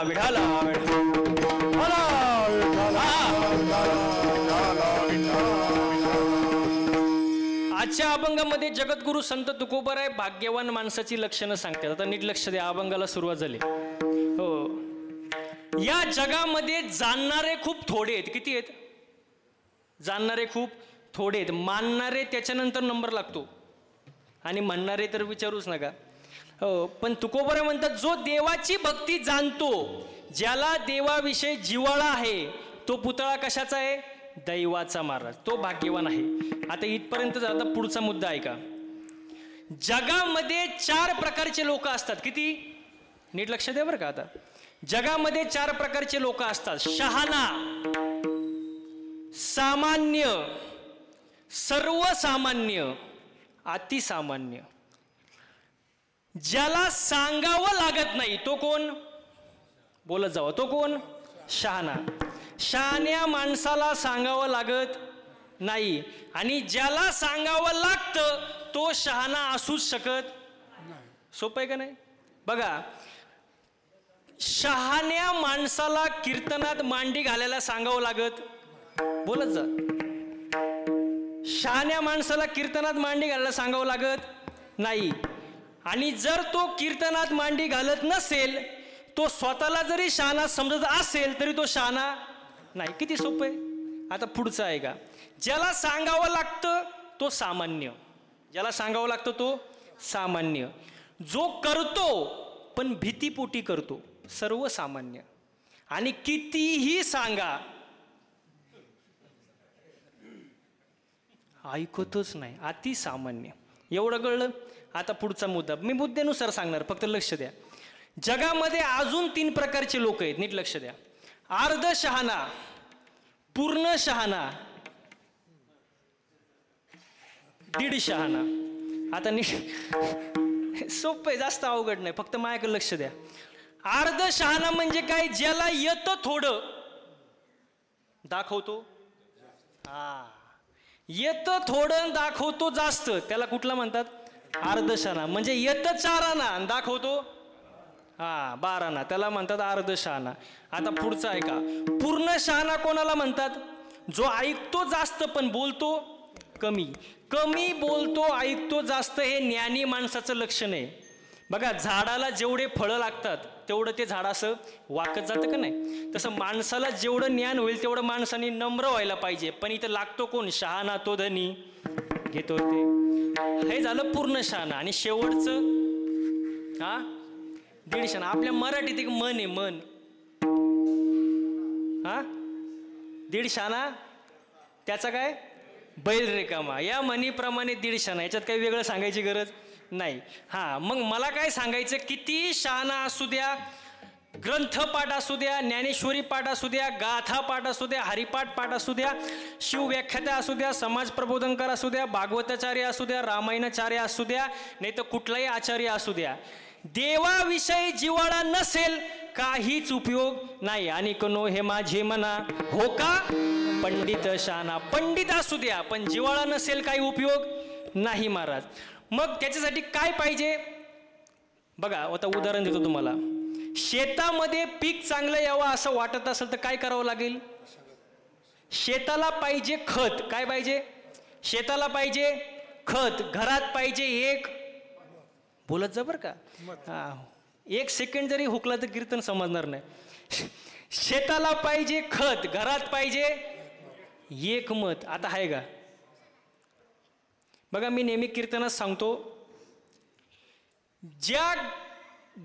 विठाला आजच्या अभंगामध्ये जगद्गुरु संत तुकोबाराय भाग्यवान माणसाची लक्षणं सांगतात. आता नीट लक्ष द्या, अभंगाला सुरुवात झाली. हो, या जगामध्ये जाणणारे खूप थोडे आहेत. किती आहेत? जाणणारे खूप थोडे आहेत, मानणारे त्याच्यानंतर नंबर लागतो आणि म्हणणारे तर विचारूच नका. हो, पण तुकोबाराय म्हणतात जो देवाची भक्ती जाणतो, ज्याला देवाविषयी जिव्हाळा आहे, तो पुतळा कशाचा आहे? दैवाचा महाराज, तो भाग्यवान आहे. आता इथपर्यंत आता पुढचा मुद्दा ऐका. जगामध्ये 4 प्रकारचे लोक असतात. किती? नीट लक्ष द्या बरं का. आता जगामध्ये 4 प्रकारचे लोक असतात. शहाणा, सामान्य, सर्वसामान्य, अतिसामान्य. ज्याला सांगावं लागत नाही तो कोण? बोलत जावं, तो कोण? शहाणा. शहाण्या माणसाला सांगावं लागत नाही, आणि ज्याला सांगावं लागतं तो शहाणा असूच शकत नाही. सोपं आहे का नाही? बघा, शहाण्या माणसाला कीर्तनात मांडी घालायला सांगावं लागत. बोलत जा. शहाण्या माणसाला कीर्तनात मांडी घालायला सांगावं लागत नाही, आणि जर तो कीर्तनात मांडी घालत नसेल, तो स्वतःला जरी शहाणा समजत असेल तरी तो शहाणा नाही. किती सोपं आहे. आता पुढचं आहे का. ज्याला सांगावं लागतं तो सामान्य. ज्याला सांगावं लागतं तो सामान्य. जो करतो पण भीतीपोटी करतो, सर्वसामान्य. आणि कितीही सांगा ऐकतच नाही, अतिसामान्य. एवढं कळलं. आता पुढचा मुद्दा मी मुद्द्यानुसार सांगणार, फक्त लक्ष द्या. जगामध्ये अजून 3 प्रकारचे लोक आहेत. नीट लक्ष द्या. अर्ध शहाणा, पूर्ण शहाणा, दीड शहाणा. आता नीट सोपं आहे, जास्त अवघड नाही, फक्त माझ्याकडे लक्ष द्या. अर्ध शहाणा म्हणजे काय? ज्याला येतं थोडं दाखवतो. येतं थोडं दाखवतो जास्त, त्याला कुठला म्हणतात? अर्ध शहाणा. म्हणजे येतं 4 आणा दाखवतो 12 आणा, त्याला म्हणतात अर्ध शहाणा. आता पुढचा आहे का. पूर्ण शहाणा कोणाला म्हणतात? जो ऐकतो जास्त पण बोलतो कमी. कमी बोलतो, ऐकतो जास्त, हे ज्ञानी माणसाचं लक्षण आहे. बघा, झाडाला जेवढे फळं लागतात तेवढं ते झाड असं वाकत जातं का नाही, तसं माणसाला जेवढं ज्ञान होईल तेवढं माणसाने नम्र व्हायला पाहिजे. पण इथं लागतो कोण? शहाणा, तो धनी घेतो ते. हे झालं पूर्ण शहाणा. आणि शेवटचं दीड शहाणा. आपल्या मराठीत एक मन आहे, मन. दीड शहाणा, त्याचा काय? बैल रिकामा. या म्हणीप्रमाणे दीड शहाणा. याच्यात काही वेगळं सांगायची गरज नाही. मग मला काय सांगायचं, किती शहाणा असू द्या, ग्रंथपाठ असू द्या, ज्ञानेश्वरी पाठ असू द्या, गाथा पाठ असू द्या, हरिपाठ पाठ असू द्या, शिवव्याख्याता असू द्या, समाज प्रबोधनकार असू द्या, भागवताचार्य असू द्या, रामायणाचार्य असू द्या, नाही तर कुठलाही आचार्य असू द्या, देवाविषयी जिव्हाळा नसेल काहीच उपयोग नाही. आणि कनो हे माझे म्हणा हो का पंडित शहाणा. पंडित असू द्या पण जिव्हाळा नसेल काही उपयोग नाही महाराज. मग त्याच्यासाठी काय पाहिजे बघा. आता उदाहरण देतो तुम्हाला. शेतामध्ये पीक चांगलं यावं असं वाटत असेल तर काय करावं लागेल? शेताला पाहिजे खत. काय पाहिजे? शेताला पाहिजे खत. घरात पाहिजे एक, बोलत जा बरं का, 1 सेकंड जरी हुकला तर कीर्तन समजणार नाही. शेताला पाहिजे खत, घरात पाहिजे एक मत. आता आहे का? बघा, मी नेहमी कीर्तनात सांगतो, ज्या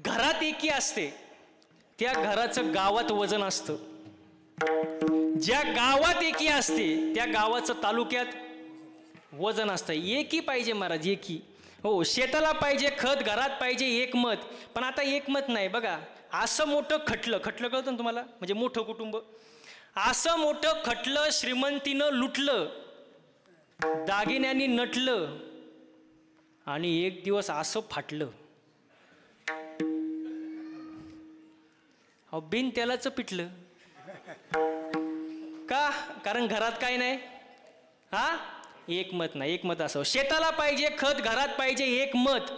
घरात एकी असते त्या घराचं गावात वजन असतं. ज्या गावात एकी असते त्या गावाचं तालुक्यात वजन असतं. एकी पाहिजे महाराज, एकी. हो, शेताला पाहिजे खत, घरात पाहिजे एक मत. पण आता एक मत नाही. बघा, असं मोठं खटलं, खटलं कळतं ना तुम्हाला, म्हणजे मोठं कुटुंब. असं मोठं खटलं श्रीमंतीनं लुटलं, दागिन्यांनी नटलं, आणि एक दिवस असं फाटलं. बिन तेलाचं पिटलं. का? कारण घरात काय नाही, एक मत नाही. एक मत असं. शेताला पाहिजे खत, घरात पाहिजे एक मत.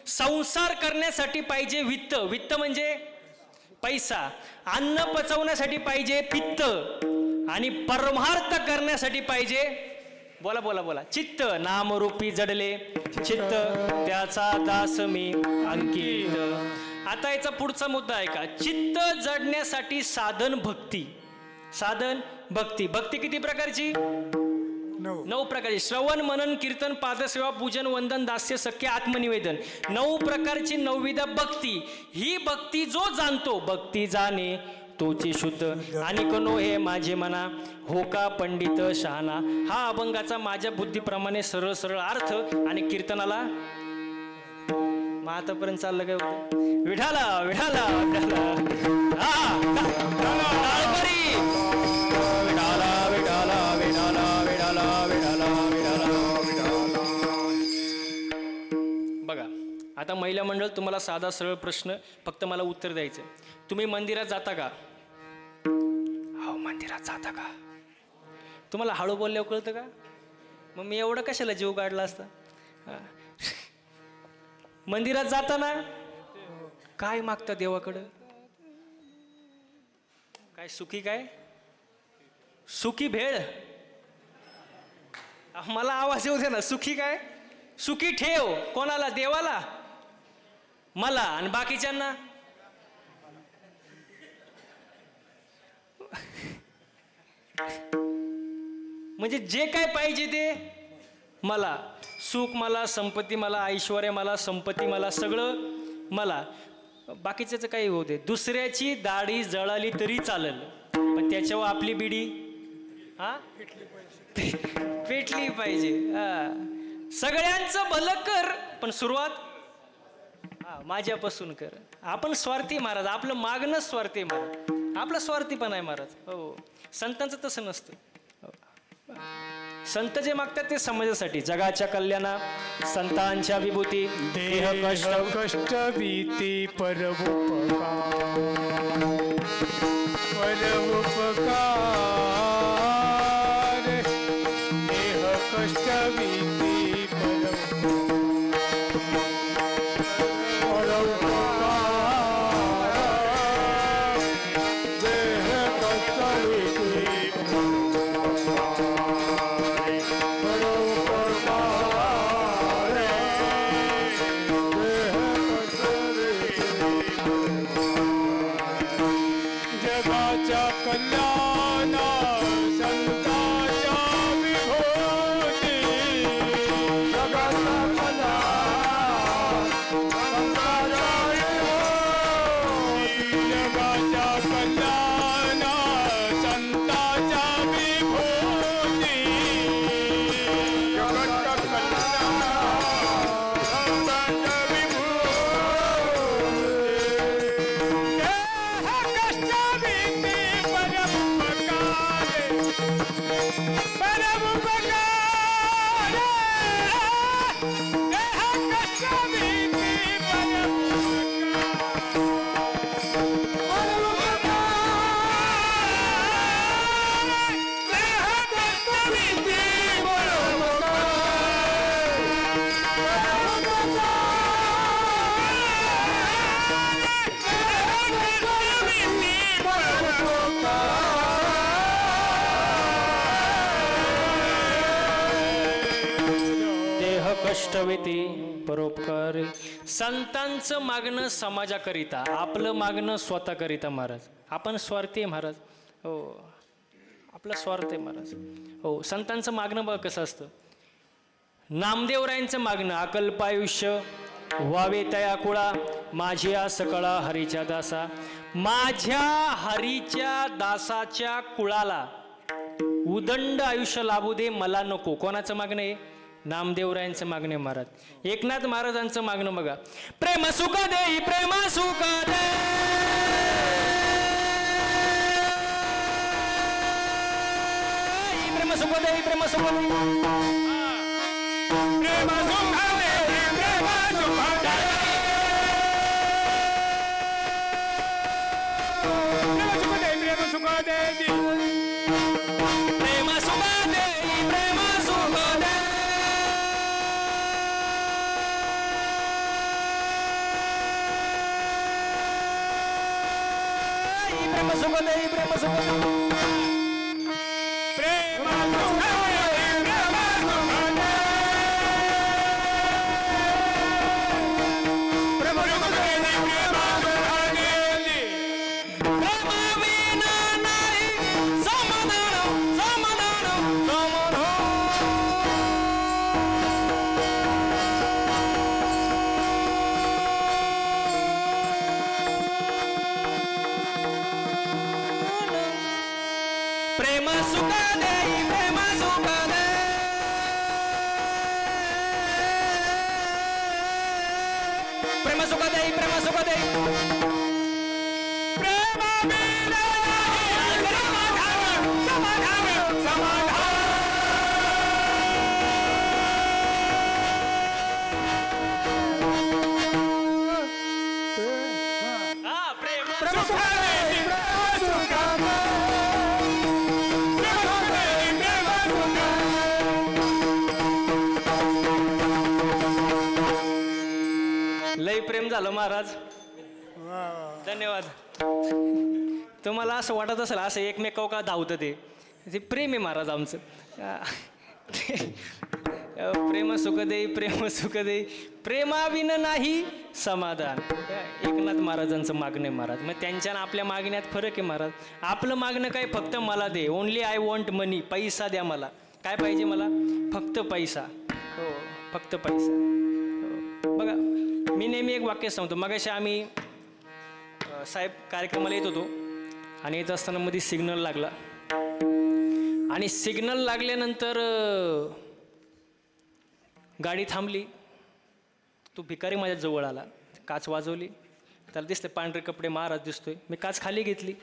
संसार करण्यासाठी पाहिजे वित्त. वित्त म्हणजे पैसा, अन्न पचवण्यासाठी पाहिजे पित्त, आणि परमार्थ करण्यासाठी पाहिजे, बोला बोला बोला, चित्त. नामरूपी जडले चित्त, त्याचा दास मी अंकित. आता याचा पुढचा मुद्दा आहे का, चित्त जडण्यासाठी साधन भक्ती. साधन भक्ती. भक्ती किती प्रकारची? 9 प्रकारची. श्रवण, मनन, कीर्तन, पादसेवा, पूजन, वंदन, दास्य, सख्य, आत्मनिवेदन. 9 प्रकारची 9विधा भक्ती. ही भक्ती जो जाणतो, भक्ती जाणे तोची शुद्ध, आणि कनो हे माझे मना, हो का पंडित शहाणा. हा अभंगाचा माझ्या बुद्धीप्रमाणे सरळ सरळ अर्थ. आणि कीर्तनाला मग आतापर्यंत चाललं काय होतं, विठाला विठाला विठाला, हा टाळकरी, विठाला विठाला विठाला विठाला विठाला विठाला विठाला. बघा आता महिला मंडळ, तुम्हाला साधा सरळ प्रश्न, फक्त मला उत्तर द्यायचं. तुम्ही मंदिरात जाता का? हो मंदिरात जाता का? तुम्हाला हळू बोलल्यावर कळतं का? मग मी एवढं कशाला जीव काढला असता? मंदिरात जाताना काय मागता देवाकडं? काय सुखी, काय सुखी भेळ? मला आवाज येऊ दे ना. सुखी काय? सुखी ठेव. कोणाला? देवाला, मला, आणि बाकीच्यांना म्हणजे जे काय पाहिजे ते मला. सुख मला, संपत्ती मला, ऐश्वर्य मला, संपत्ती मला, सगळं मला. बाकीच्याचं काही होऊ दे. दुसऱ्याची दाढी जळाली तरी चालेल, पण त्याच्यावर आपली बिडी हा पेटली पाहिजे. सगळ्यांचं भलं कर, पण सुरुवात माझ्यापासून कर. आपण स्वार्थी महाराज, आपलं मागणं स्वार्थी महाराज, आपला स्वार्थी पण आहे महाराज. हो, संतांचं तसं नसतं. संत जे मागतात ते समाजासाठी, जगाच्या कल्याणा, संतांच्या विभूती, देह कष्ट कष्ट भीती परोपकार, परोपकार, देह कष्ट भीती परोपकार, देह कष्ट भीती कष्टवेती परोपकार. संतांचं मागणं समाजाकरिता, आपलं मागणं स्वतःकरिता महाराज. आपण स्वार्थी आहे महाराज. हो, आपला स्वार्थ आहे महाराज. हो, संतांचं मागणं बघ कसं असतं. नामदेवरायांचं मागणं, अकल्पायुष्य व्हावे तया कुळा, माझ्या सकळा हरीच्या दासा. माझ्या हरीच्या दासाच्या कुळाला उदंड आयुष्य लाभू दे, मला नको. कोणाचं मागणं आहे? नामदेवरायांचं मागणे महाराज. एकनाथ महाराजांचं मागणं बघा, प्रेम सुख दे, प्रेम सुख दे, प्रेम सुख दे, प्रेम सुख दे, प्रेम सुख दे, प्रेम सुख दे, प्रेम सुख दे, प्रेम सुख दे, प्रेम सुख दे, प्रेम सुख दे. प्रेम सुख देई प्रेम सुख प्रेम सुख देई प्रेम सुख दे प्रेम सुख देई प्रेम सुख देई प्रेम बिना समाधान समाधान प्रेम सुख देई प्रेम सुख दे लय प्रेम झालं महाराज. धन्यवाद. तुम्हाला असं वाटत असेल असं एकमेकाव का धावतं ते प्रेम आहे महाराज आमचं. प्रेम सुख देई प्रेम सुख देई प्रेमाविन नाही समाधान. एकनाथ महाराजांचं मागणं आहे महाराज. मग त्यांच्या आपल्या मागण्यात फरक आहे महाराज. आपलं मागणं काय फक्त मला दे. ओनली आय वॉन्ट मनी. पैसा द्या मला. काय पाहिजे मला? फक्त पैसा. हो फक्त पैसा. हो. बघा मी नेहमी एक वाक्य सांगतो. मगाशी आम्ही साहेब कार्यक्रमाला येत होतो आणि येत असताना मध्ये सिग्नल लागला आणि सिग्नल लागल्यानंतर गाडी थांबली. तो भिकारी माझ्या जवळ आला. काच वाजवली. त्याला दिसले पांढरे कपडे महाराज दिसतोय. मी काच खाली घेतली.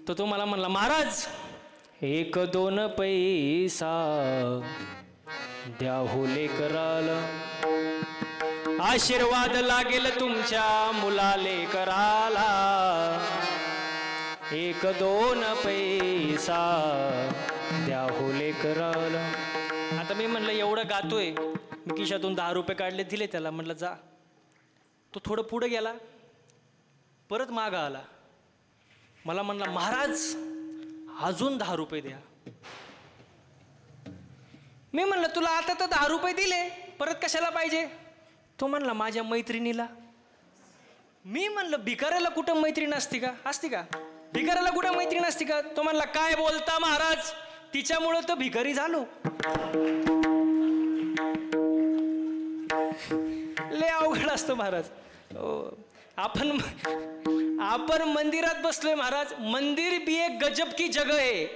तो मला म्हणला महाराज 1-2 पैसा द्या हो लेकराला. आशीर्वाद लागेल तुमच्या मुलाले कराला. 1-2 पैसा द्या हो लेकराला. आता मी म्हणलं एवढं गातोय. मी खिशातून 10 रुपये काढले दिले त्याला. म्हटलं जा. तो थोडं पुढे गेला. परत मागं आला. मला म्हणला महाराज अजून 10 रुपये द्या. मी म्हणलं तुला आता तर 10 रुपये दिले परत कशाला पाहिजे? तो म्हणला माझ्या मैत्रिणीला. मी म्हणलं भिकाऱ्याला कुठं मैत्रीण असती का? असती का? भिकाऱ्याला कुठं मैत्रीण असती का? तो म्हणला काय बोलता महाराज तिच्यामुळं तर भिकारी झालो. लय अवघड असतो महाराज. आपण मंदिरात बसलोय महाराज. मंदिर भी एक गजब की जगह है.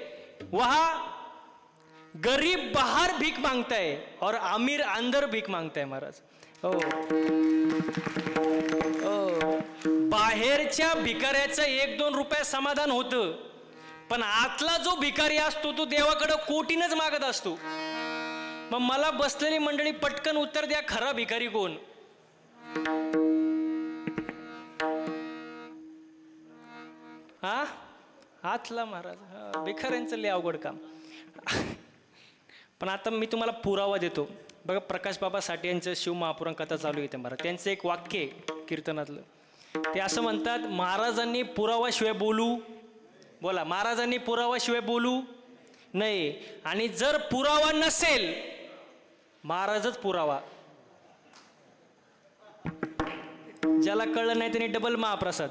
वहां गरीब बाहर भीख मांगता है और अमीर अंदर भीख मांगता है महाराज. हो बाहेरच्या भिकाऱ्याचं 1-2 रुपये समाधान होतं पण आतला जो भिकारी असतो तो देवाकडे कोटीनच मागत असतो. मग मला बसलेली मंडळी पटकन उत्तर द्या खरा भिकारी कोण? हा आतला महाराज. भिकाऱ्यांचं लय अवघड काम. पण आता मी तुम्हाला पुरावा देतो. बघा प्रकाश बाबा साठे यांचं शिव महापुराण कथा चालू येते महाराज. त्यांचं एक वाक्य आहे कीर्तनातलं. ते असं म्हणतात महाराजांनी पुरावाशिवाय बोलू. बोला महाराजांनी पुरावाशिवाय बोलू नाही. आणि जर पुरावा नसेल महाराजच पुरावा. ज्याला कळलं नाही त्याने डबल महाप्रसाद.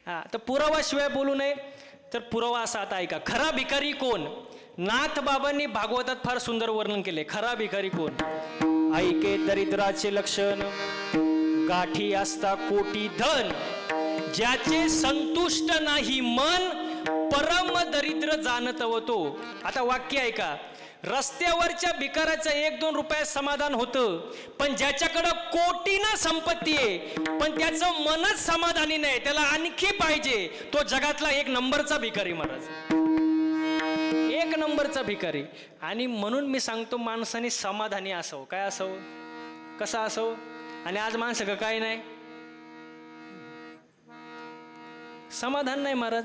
हा तर पुरावाशिवाय बोलू नये. तर पुरावा असा आता ऐका. खरा भिकारी कोण? नाथ बाबांनी भागवतात फार सुंदर वर्णन केले. खरा भिकारी कोण? ऐके दरिद्राचे लक्षण गाठी असता कोटी धन. ज्याचे संतुष्ट नाही मन परम दरिद्र जाणतव तो. आता वाक्य ऐका. रस्त्यावरच्या भिकाराचं 1-2 रुपयात समाधान होतं पण ज्याच्याकडं कोटीनं संपत्ती आहे पण त्याचं मनच समाधानी नाही त्याला आणखी पाहिजे तो जगातला 1 नंबरचा भिकारी महाराज. 1 नंबरचा भिकारी. आणि म्हणून मी सांगतो माणसाने समाधानी असावं. काय असावं? कसं असावं? आणि आज माणसं काय नाही समाधान नाही महाराज.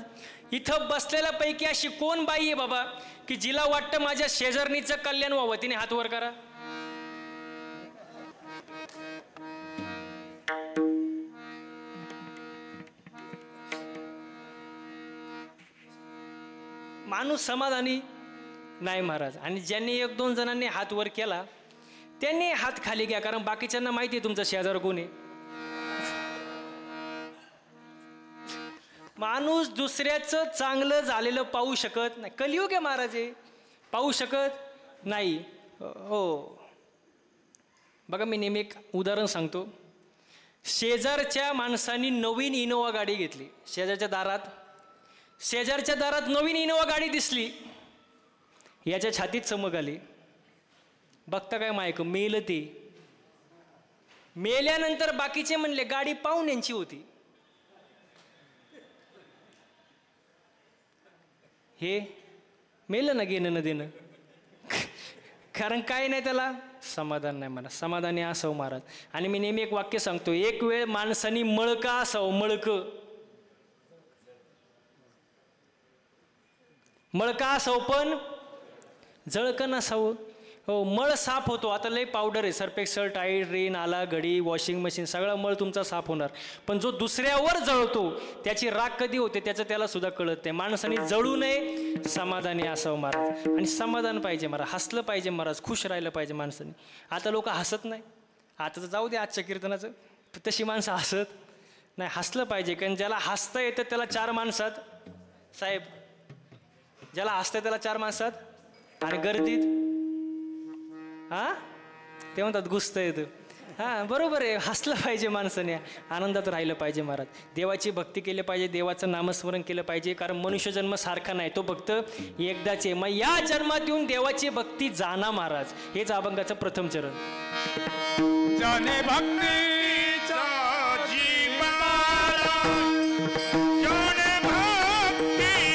इथं बसलेल्या पैकी अशी कोण बाई आहे बाबा की जिला वाटतं माझ्या शेजारणीचं कल्याण व्हावं? तिने हात वर करा. माणूस समाधानी नाही महाराज. आणि ज्यांनी 1-2 जणांनी हात वर केला त्यांनी हात खाली घ्या, कारण बाकीच्यांना माहिती आहे तुमचा शेजार कोण आहे. माणूस दुसऱ्याचं चांगलं झालेलं पाहू शकत नाही. कलियुग आहे महाराज, हे पाहू शकत नाही. हो बघा, मी नेहमी एक उदाहरण सांगतो. शेजारच्या माणसांनी नवीन इनोवा गाडी घेतली. शेजारच्या दारात नवीन इनोवा गाडी दिसली. याच्या छातीत चमक आली. बघता काय मायक मेलं ते. मेल्यानंतर बाकीचे म्हणले गाडी पाहुण्यांची होती. हे मेलं ना घेणं न देणं, कारण काय नाही त्याला समाधान नाही. मला समाधानी असावं महाराज. आणि मी नेहमी एक वाक्य सांगतो, एक वेळ माणसानी मळका असावं. मळका असावं पण जळकं नसावं. हो, मळ साफ होतो. आता लय पावडर आहे, सर्फ एक्सेल, टाईड, रिन, आला, घडी, वॉशिंग मशीन, सगळा मळ तुमचा साफ होणार. पण जो दुसऱ्यावर जळतो त्याची राग कधी होते त्याचं त्याला सुद्धा कळत नाही. माणसाने जळू नये, समाधानी असावं महाराज. आणि समाधान पाहिजे महाराज, हसलं पाहिजे महाराज, खुश राहिलं पाहिजे माणसाने. आता लोक हसत नाही. आता तर जाऊ दे आजच्या कीर्तनाचं, तशी माणसं हसत नाही. हसलं पाहिजे, कारण ज्याला हसता येतं त्याला 4 माणसात, साहेब ज्याला हसतं त्याला 4 माणसात, आणि गर्दीत ते म्हणतात गुस्त येतं. बरोबर आहे. हसलं पाहिजे माणसाने, आनंदात राहिलं पाहिजे महाराज. देवाची भक्ती केली पाहिजे, देवाचं नामस्मरण केलं पाहिजे, कारण मनुष्य जन्म सारखा नाही, तो फक्त एकदाच आहे. मग या जन्मात येऊन देवाची भक्ती जाणा महाराज. हेच अभंगाचं प्रथम चरण. जाने भक्तीचा जीवाला, जाने भक्तीचा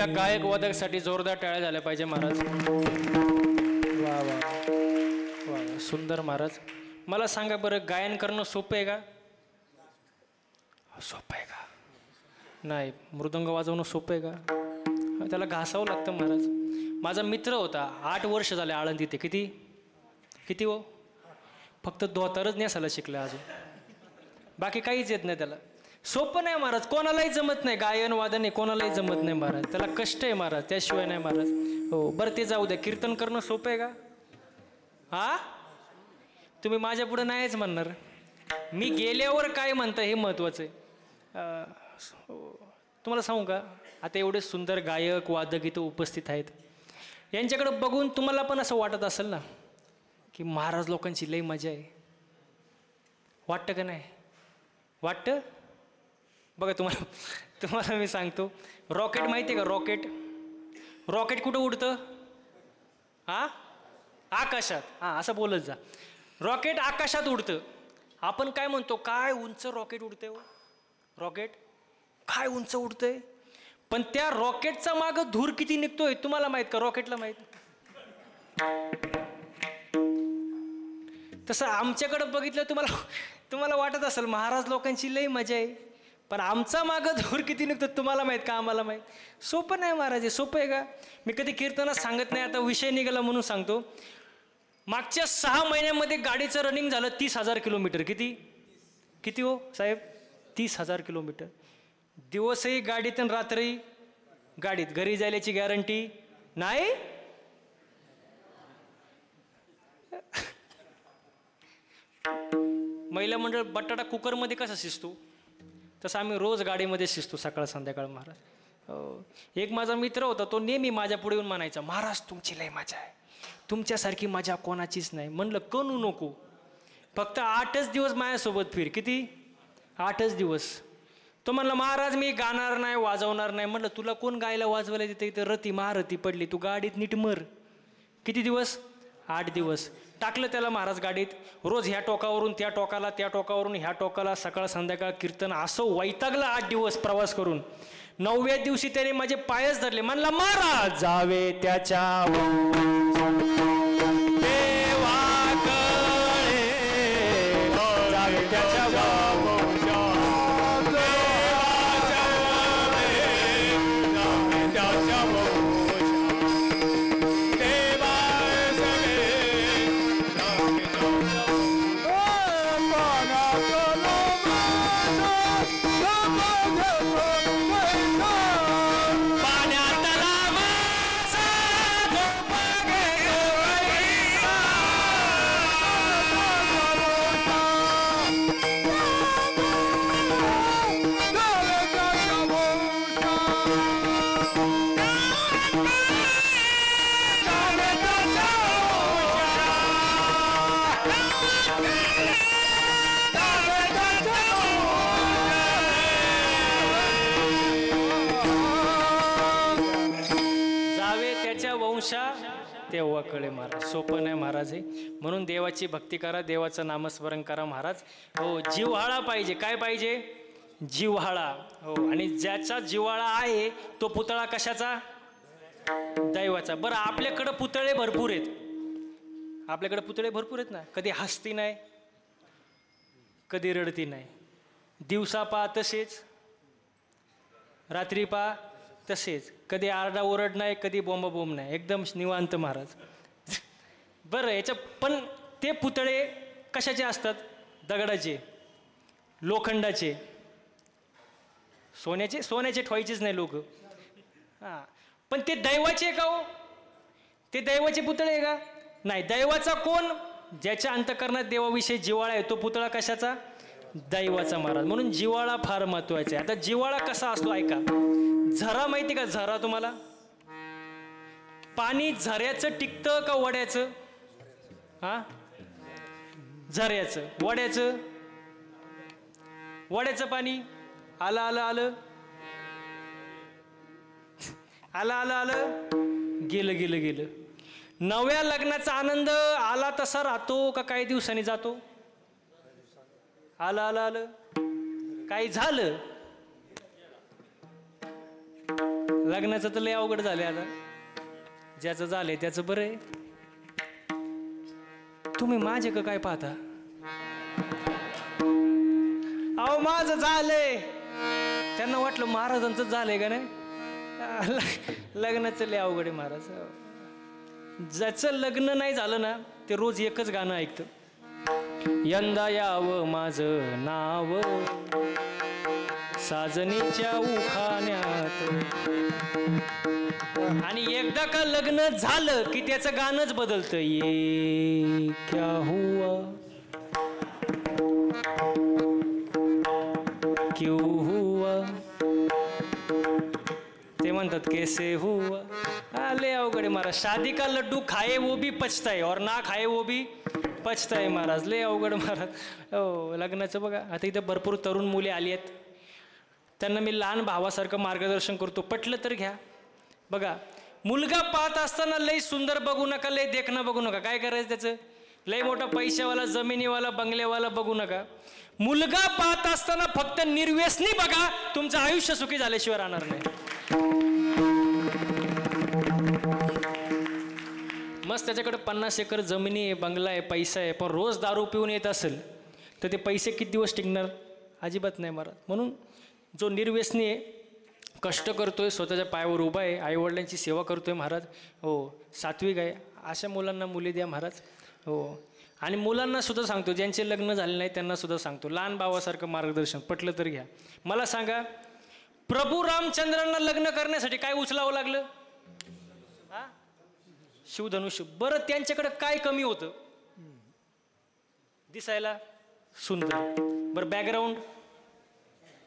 गायक वादकसाठी जोरदार टाळ्या झाल्या पाहिजे महाराज. वा वा वा, सुंदर महाराज. मला सांगा बरं, गायन करणं सोपं आहे का? सोपं आहे का? नाही. मृदंग वाजवणं सोपं आहे का? त्याला घासावं लागतं महाराज. माझा मित्र होता, 8 वर्ष झाले आळंदीत. किती हो? फक्त धोतारच नेसायला शिकला अजून, बाकी काहीच येत नाही त्याला. सोपं नाही महाराज, कोणालाही जमत नाही. गायन वादन हे कोणालाही जमत नाही महाराज. त्याला कष्ट आहे महाराज, त्याशिवाय नाही महाराज. हो बरं, ते जाऊ द्या. कीर्तन करणं सोपं आहे का? तुम्ही माझ्या पुढे नाहीच म्हणणार. मी गेल्यावर काय म्हणता हे महत्त्वाचं आहे. तुम्हाला सांगू का, आता एवढे सुंदर गायक वादक इथं उपस्थित आहेत. यांच्याकडे बघून तुम्हाला पण असं वाटत असेल ना की महाराज लोकांची लई मजा आहे. वाटतं का नाही? वाटतं? बघा तुम्हाला मी सांगतो, रॉकेट माहिती आहे का? रॉकेट कुठं उडतं? हां, आकाशात. हां, असं बोलत जा. रॉकेट आकाशात उडतं. आपण काय म्हणतो, काय उंच रॉकेट उडतंय हो, रॉकेट काय उंच उडतंय. पण त्या रॉकेटचा मागं धूर किती निघतोय तुम्हाला माहीत का? रॉकेटला माहीत. तसं आमच्याकडे बघितलं तुम्हाला वाटत असेल महाराज लोकांची लई मजा आहे, पण आमचा मागं धूर किती निघतो तुम्हाला माहीत का? आम्हाला माहीत. सोपं नाही महाराज, हे सोपं आहे का? मी कधी कीर्तनात सांगत नाही, आता विषय निघाला म्हणून सांगतो. मागच्या 6 महिन्यामध्ये गाडीचं रनिंग झालं 30,000 किलोमीटर. किती हो साहेब? 30,000 किलोमीटर. दिवसही गाडीत आणि रात्री गाडीत. घरी जायल्याची गॅरंटी नाही. महिला मंडळ बटाटा कुकरमध्ये कसा शिजतो तसं आम्ही रोज गाडीमध्ये शिजतो, सकाळ संध्याकाळ महाराज. हो, एक माझा मित्र होता, तो नेहमी माझ्या पुढे येऊन म्हणायचा, महाराज तुमची लय मजा आहे, तुमच्यासारखी मजा कोणाचीच नाही. म्हणलं कणू नको, फक्त 8च दिवस माझ्यासोबत फिर. किती? 8च दिवस. तो म्हणला महाराज मी गाणार नाही, वाजवणार नाही. म्हटलं तुला कोण गायला वाजवायला देतं? इथं रती महारती पडली, तू गाडीत नीट मर. किती दिवस? 8 दिवस. टाकलं त्याला महाराज गाडीत. रोज ह्या टोकावरून त्या टोकाला, त्या टोकावरून ह्या टोकाला, सकाळ संध्याकाळ कीर्तन. असं वैतागलं 8 दिवस प्रवास करून. 9व्या दिवशी त्याने माझे पायच धरले. म्हणला महाराज जावे त्याच्या तेव्हा कळे महाराज. सोपं नाही महाराज हे. म्हणून देवाची भक्ती करा, देवाचं नामस्मरण करा महाराज. हो, जिव्हाळा पाहिजे. काय पाहिजे? जिव्हाळा. हो, आणि ज्याचा जिव्हाळा आहे तो पुतळा कशाचा? दैवाचा. बरं, आपल्याकडं पुतळे भरपूर आहेत. आपल्याकडे पुतळे भरपूर आहेत ना. कधी हसती नाही, कधी रडती नाही. दिवसा पा तसेच, रात्री पा तसेच. कधी आरडा ओरड नाही, कधी बोंब नाही. एकदम निवांत महाराज. बरं, याच्या पण ते पुतळे कशाचे असतात? दगडाचे, लोखंडाचे. सोन्याचे ठेवायचेच नाही लोक. हां, पण ते दैवाचे का हो? ते दैवाचे पुतळे आहे का? नाही. दैवाचा कोण? ज्याच्या अंतःकरणात देवाविषयी जिव्हाळा आहे तो पुतळा कशाचा? दैवाचा महाराज. म्हणून जिव्हाळा फार महत्वाचा आहे. आता जिव्हाळा कसा असतो ऐका. झरा माहिती का? झरा तुम्हाला? पाणी झऱ्याचं टिकतं का वड्याचं? हा, झऱ्याचं. वड्याचं पाणी आलं आलं आलं आलं आलं आलं गेलं गेलं गेलं. नव्या लग्नाचा आनंद आला तसा राहतो का काही दिवसांनी जातो? आलं आलं आलं. काही झालं लग्नाचं तर लय अवघड झाले. आता ज्याचं झालंय त्याचं बरं आहे. तुम्ही माझे का काय पाहता? अहो माझं झालंय. त्यांना वाटलं महाराजांचं झालंय का नाही. लग्नाचं लय अवघड आहे महाराज. ज्याचं लग्न नाही झालं ना ते रोज एकच गाणं ऐकतं. यंदा यावं माझं नाव साजनीच्या उखाण्यात. आणि एकदा का लग्न झालं की त्याचं गाणंच बदलतं. ये क्या हुआ क्यों हुआ. ते म्हणतात कैसे हुआ, लय अवघड आहे महाराज. शादी का लड्डू खाए वो भी पचताय और ना खाए वो भी पचताय महाराज, लय अवघड महाराज. हो लग्नाचं बघा, आता इथं भरपूर तरुण मुली आली आहेत, त्यांना मी लहान भावासारखं मार्गदर्शन करतो, पटलं तर घ्या. बघा मुलगा पाहत असताना लय सुंदर बघू नका, लय देखणं बघू नका. काय करायचं त्याचं, लय मोठा पैशावाला जमिनीवाला बंगल्यावाला बघू नका. मुलगा पाहत असताना फक्त निर्व्यसनी बघा, तुमचं आयुष्य सुखी झाल्याशिवाय राहणार नाही. मस्त त्याच्याकडे 50 एकर जमिनी आहे, बंगला आहे, पैसा आहे, पण रोज दारू पिऊन येत असेल तर ते पैसे किती दिवस टिकणार, अजिबात नाही महाराज. म्हणून जो निर्व्यसनी आहे, कष्ट करतोय, स्वतःच्या पायावर उभा आहे, आईवडिलांची सेवा करतोय महाराज, हो सात्विक आहे, अशा मुलांना मुली द्या महाराज. हो आणि मुलांना सुद्धा सांगतो, ज्यांचे लग्न झाले नाही त्यांना सुद्धा सांगतो, लहान भावासारखं मार्गदर्शन, पटलं तर घ्या. मला सांगा, प्रभू रामचंद्रांना लग्न करण्यासाठी काय उचलावं लागलं, शिवधनुष्य. बरं त्यांच्याकडे काय कमी होतं, दिसायला सुंदर, बरं बॅकग्राऊंड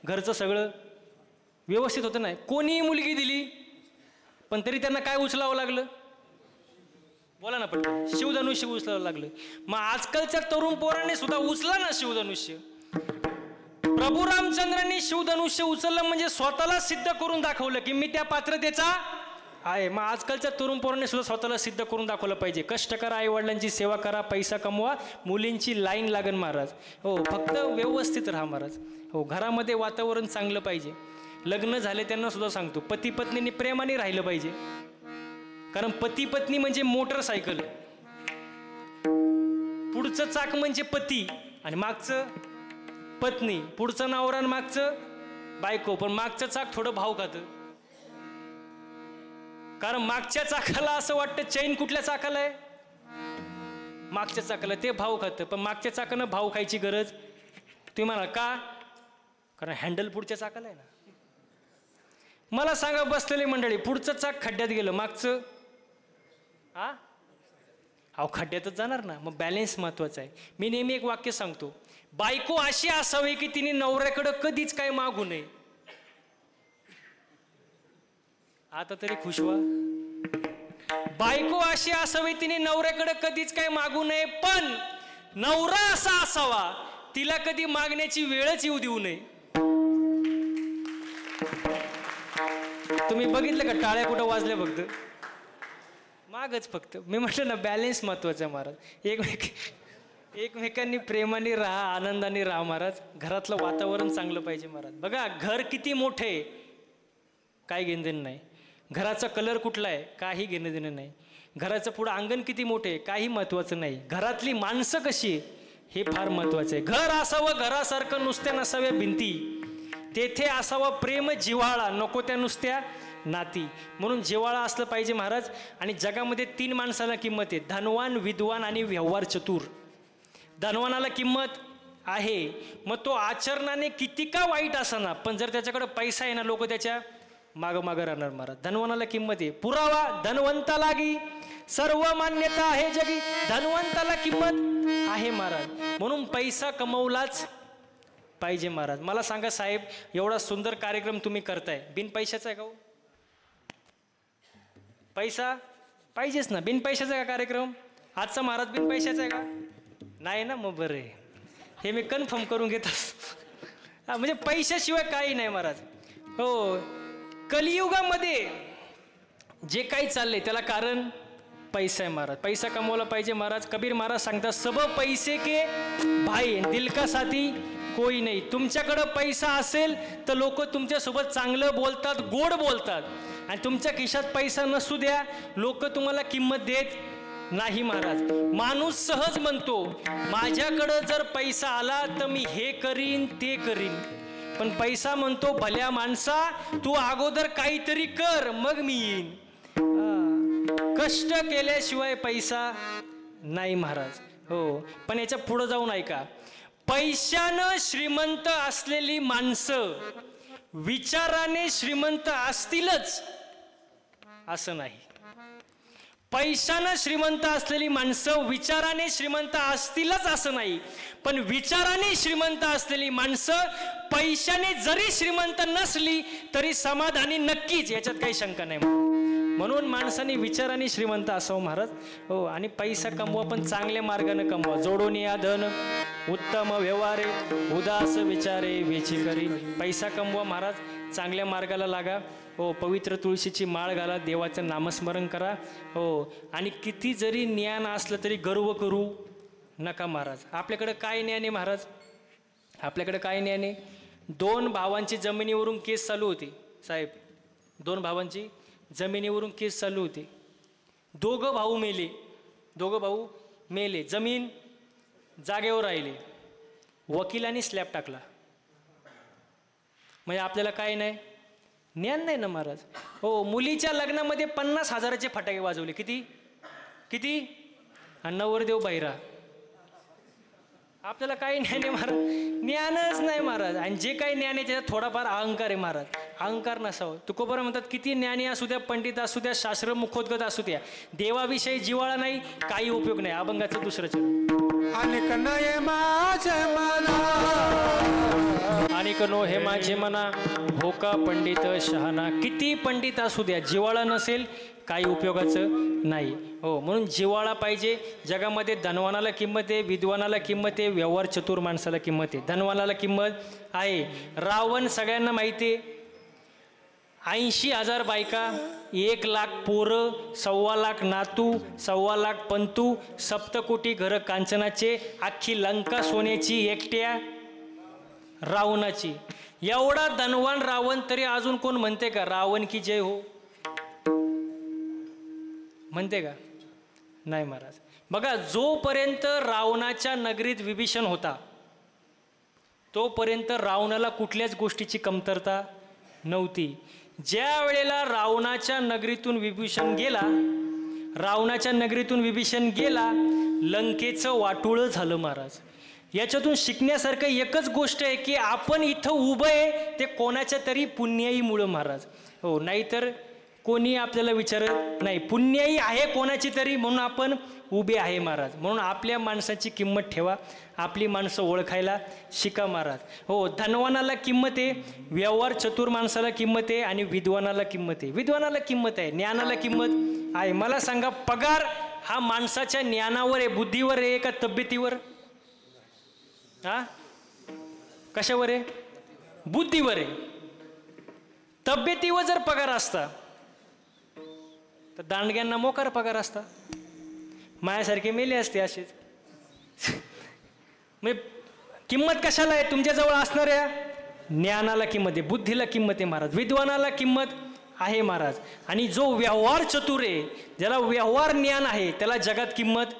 घरचं सगळं व्यवस्थित होतं नाही, कोणीही मुलगी दिली पण तरी त्यांना काय उचलावं लागलं, बोला ना पटकन, शिवधनुष्य उचलावं लागलं. मग आजकालच्या तरुण पोरांनी सुद्धा उचला ना शिवधनुष्य. प्रभू रामचंद्रांनी शिवधनुष्य उचललं म्हणजे स्वतःला सिद्ध करून दाखवलं की मी त्या पात्रतेचा आहे. मग आजकालच्या तरुण पोरांनी सुद्धा स्वतःला सिद्ध करून दाखवलं पाहिजे. कष्ट करा, आईवडिलांची सेवा करा, पैसा कमवा, मुलींची लाईन लागन महाराज. हो फक्त व्यवस्थित राहा महाराज. हो घरामध्ये वातावरण चांगलं पाहिजे. लग्न झाले त्यांना सुद्धा सांगतो, पती पत्नींनी प्रेमाने राहिलं पाहिजे, कारण पती पत्नी म्हणजे मोटरसायकल, पुढचं चाक म्हणजे पती आणि मागचं पत्नी, पुढचं नवरा आणि मागचं बायको, पण मागचं चाक थोडं भाव खातं, कारण मागच्या चाकाला असं वाटतं चैन कुठल्या चाकाला आहे, मागच्या चाकाला, ते भाव खातं, पण मागच्या चाकानं भाव खायची गरज. तुम्ही म्हणा का, कारण हँडल पुढच्या चाकाला आहे ना. मला सांगा बसलेली मंडळी, पुढचं चाक खड्ड्यात गेलं, मागचं अहो खड्ड्यातच जाणार ना. मग बॅलेन्स महत्वाचा आहे. मी नेहमी एक वाक्य सांगतो, बायको अशी असावी की तिने नवऱ्याकडं कधीच काय मागू नये. आता तरी खुश व्हा. बायको अशी असावी तिने नवऱ्याकडे कधीच काय मागू नये, पण नवरा असा असावा तिला कधी मागण्याची वेळच येऊ देऊ नये. तुम्ही बघितलं का टाळ्या कुठं वाजल्या, फक्त मागच फक्त. मी म्हटलं ना बॅलेन्स महत्वाचा आहे महाराज. एकमेकांनी प्रेमाने राहा, आनंदाने राहा महाराज. घरातलं वातावरण चांगलं पाहिजे महाराज. बघा घर किती मोठे, काय घेणं देणं नाही. घराचा कलर कुठला आहे, काही घेणं देणं नाही. घराचं पुढं अंगण किती मोठे, काही महत्वाचं नाही. घरातली माणसं कशी हे फार महत्वाचं आहे. घर असावं घरासारखं, नुसत्या नसाव्या भिंती, तेथे असावा प्रेम जिव्हाळा, नको त्या नुसत्या नाती. म्हणून जिव्हाळा असलं पाहिजे महाराज. आणि जगामध्ये 3 माणसाला किंमत आहे, धनवान, विद्वान आणि व्यवहार चतुर. धनवानाला किंमत आहे, मग तो आचरणाने किती का वाईट असणार, पण जर त्याच्याकडे पैसा आहे ना, लोक त्याच्या मागं मागं राहणार महाराज. धनवानाला किंमत आहे. पुरावा धनवंता लागी सर्व मान्यता आहे जगी, धनवंताला किंमत आहे महाराज. म्हणून पैसा कमवलाच पाहिजे महाराज. मला सांगा साहेब, एवढा सुंदर कार्यक्रम तुम्ही करताय, बिन पैशाचा आहे का हो? पैसा पाहिजेच ना. बिन पैशाचा का कार्यक्रम आजचा महाराज, बिन पैशाचा आहे का? नाही ना. मग बरं आहे, हे मी कन्फर्म करून घेत असतो. म्हणजे पैशाशिवाय काही नाही महाराज. हो कलियुगामध्ये जे काही चाललंय त्याला कारण पैसा आहे महाराज. पैसा कमवला पाहिजे महाराज. कबीर महाराज सांगतात, सब पैसे के भाई दिल का साथी कोई नाही. तुमच्याकडं पैसा असेल तर लोक तुमच्यासोबत चांगलं बोलतात, गोड बोलतात, आणि तुमच्या खिशात पैसा नसू द्या, लोक तुम्हाला किंमत देत नाही महाराज. माणूस सहज म्हणतो, माझ्याकडं जर पैसा आला तर मी हे करीन ते करीन, पण पैसा म्हणतो, भल्या माणसा तू अगोदर काहीतरी कर मग मी येईन. कष्ट केल्याशिवाय पैसा नाही महाराज. हो पण याच्या पुढे जाऊन ऐका, पैशानं श्रीमंत असलेली माणसं विचाराने श्रीमंत असतीलच असं नाही. पैशानं श्रीमंत असलेली माणसं विचाराने श्रीमंत असतीलच असं नाही, पण विचाराने श्रीमंत असलेली माणसं पैशाने जरी श्रीमंत नसली तरी समाधानी नक्कीच, याच्यात काही शंका नाही. म्हणून माणसाने विचाराने श्रीमंत असावं महाराज. हो, आणि पैसा कमवा पण चांगल्या मार्गाने कमवा. जोडून या धन उत्तम व्यवहारे, उदास विचारे वेची करी. पैसा कमवा महाराज, चांगल्या मार्गाला लागा. हो, पवित्र तुळशीची माळ घाला, देवाचं नामस्मरण करा. हो, आणि किती जरी ज्ञान असलं तरी गर्व करू नका महाराज. आपल्याकडं काय ज्ञान आहे महाराज? आपल्याकडं काय ज्ञान आहे? 2 भावांची जमिनीवरून केस चालू होती साहेब. 2 भावांची जमिनीवरून केस चालू होते. 2 भाऊ मेले. 2 भाऊ मेले. जमीन जागेवर राहिली. वकिलांनी स्लॅब टाकला. म्हणजे आपल्याला काय नाही, ज्ञान नाही ना महाराज. हो, मुलीच्या लग्नामध्ये 50,000चे फटाके वाजवले. किती किती? आणि नवरदेव बहिरा. आपल्याला काही ज्ञान आहे महाराज? ज्ञानच नाही महाराज. आणि जे काही ज्ञान आहे त्याच्यात थोडाफार अहंकार आहे महाराज. अहंकार नसावं. तुकोबरा म्हणतात, किती ज्ञानी असू द्या, पंडित असू द्या, शास्त्र मुखोद्गत असू द्या, देवाविषयी जिव्हाळा नाही, काही उपयोग नाही. अभंगाचं 2रं चरण. अनेक नये माझे मना, अनेक नो हे माझे मना, हो का पंडित शहाणा. किती पंडित असू द्या, जिव्हाळा नसेल काही उपयोगाचं नाही. हो, म्हणून जिव्हाळा पाहिजे. जगामध्ये धनवानाला किंमत आहे, विद्वानाला किंमत आहे, व्यवहार चतुर माणसाला किंमत आहे. धनवानाला किंमत आहे. रावण सगळ्यांना माहिती आहे. 80,000 बायका, 1,00,000 पोरं, 1,25,00,000 नातू, 1,25,000 पंतू, 7 घरं कांचनाचे, अख्खी लंका सोन्याची एकट्या रावणाची. एवढा धनवान रावण, तरी अजून कोण म्हणते का रावण की जय हो? म्हणते का? नाही महाराज. बघा, जोपर्यंत रावणाच्या नगरीत विभीषण होता तोपर्यंत रावणाला कुठल्याच गोष्टीची कमतरता नव्हती. ज्या वेळेला रावणाच्या नगरीतून विभीषण गेला, लंकेचं वाटोळं झालं महाराज. याच्यातून शिकण्यासारखं एकच गोष्ट आहे की आपण इथं उभं आहे ते कोणाच्या तरी पुण्याईमुळं महाराज. हो, नाहीतर कोणी आपल्याला विचारत नाही. पुण्याई आहे कोणाची तरी, म्हणून आपण उभे आहे महाराज. म्हणून आपल्या माणसाची किंमत ठेवा, आपली माणसं ओळखायला शिका महाराज. हो, धनवानाला किंमत आहे, व्यवहार चतुर माणसाला किंमत आहे, आणि विद्वानाला किंमत आहे. विद्वानाला किंमत आहे, ज्ञानाला किंमत आहे. मला सांगा, पगार हा माणसाच्या ज्ञानावर आहे, बुद्धीवर आहे का तब्येतीवर? हा, कशावर आहे? बुद्धीवर आहे. तब्येतीवर जर पगार असता तर दांडग्यांना मोकार पगार असता, माझ्यासारखे मेले असते असेच. म्हणजे किंमत कशाला आहे? तुमच्याजवळ असणाऱ्या ज्ञानाला किंमत आहे, बुद्धीला किंमत आहे महाराज, विद्वानाला किंमत आहे महाराज. आणि जो व्यवहार चतुर आहे, ज्याला व्यवहार ज्ञान आहे, त्याला जगात किंमत